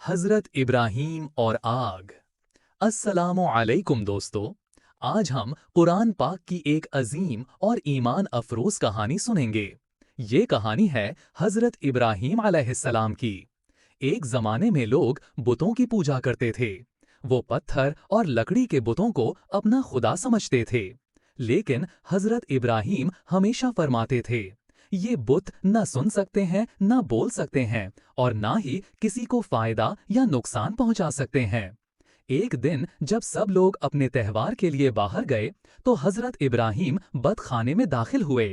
हज़रत इब्राहीम और आग। अस्सलामु अलैकुम दोस्तों, आज हम कुरान पाक की एक अजीम और ईमान अफरोज़ कहानी सुनेंगे। ये कहानी है हज़रत इब्राहीम अलैहिस्सलाम की। एक ज़माने में लोग बुतों की पूजा करते थे। वो पत्थर और लकड़ी के बुतों को अपना खुदा समझते थे। लेकिन हज़रत इब्राहीम हमेशा फरमाते थे, ये बुत न सुन सकते हैं, न बोल सकते हैं और ना ही किसी को फायदा या नुकसान पहुंचा सकते हैं। एक दिन जब सब लोग अपने त्योहार के लिए बाहर गए, तो हजरत इब्राहीम बत खाने में दाखिल हुए।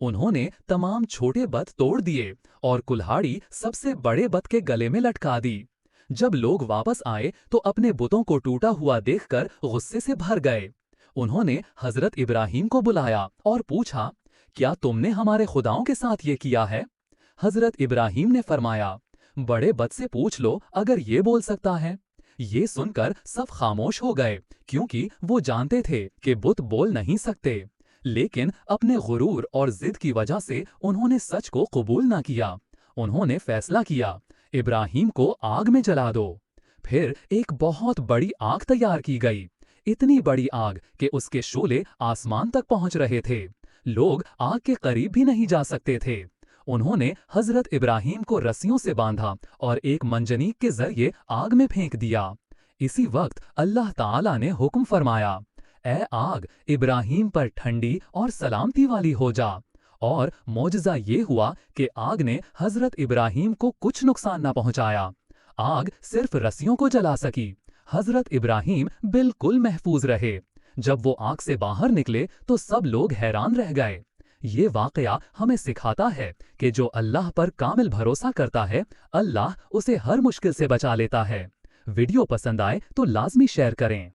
उन्होंने तमाम छोटे बत तोड़ दिए और कुल्हाड़ी सबसे बड़े बत के गले में लटका दी। जब लोग वापस आए तो अपने बुतों को टूटा हुआ देखकर गुस्से से भर गए। उन्होंने हजरत इब्राहीम को बुलाया और पूछा, क्या तुमने हमारे खुदाओं के साथ ये किया है? हजरत इब्राहीम ने फरमाया, बड़े बत से पूछ लो अगर ये बोल सकता है। ये सुनकर सब खामोश हो गए, क्योंकि वो जानते थे कि बुत बोल नहीं सकते। लेकिन अपने गुरूर और जिद की वजह से उन्होंने सच को कबूल ना किया। उन्होंने फैसला किया, इब्राहीम को आग में जला दो। फिर एक बहुत बड़ी आग तैयार की गई, इतनी बड़ी आग कि उसके शोले आसमान तक पहुंच रहे थे। लोग आग के करीब भी नहीं जा सकते थे। उन्होंने हजरत इब्राहीम को रस्सियों से बांधा और एक मंजनीक के जरिए आग में फेंक दिया। इसी वक्त अल्लाह ताला ने हुक्म फरमाया, ए आग, इब्राहीम पर ठंडी और सलामती वाली हो जा। और मौजज़ा ये हुआ कि आग ने हजरत इब्राहीम को कुछ नुकसान न पहुंचाया। आग सिर्फ रस्सियों को जला सकी। हजरत इब्राहीम बिल्कुल महफूज रहे। जब वो आग से बाहर निकले तो सब लोग हैरान रह गए। ये वाकया हमें सिखाता है कि जो अल्लाह पर कामिल भरोसा करता है, अल्लाह उसे हर मुश्किल से बचा लेता है। वीडियो पसंद आए तो लाजमी शेयर करें।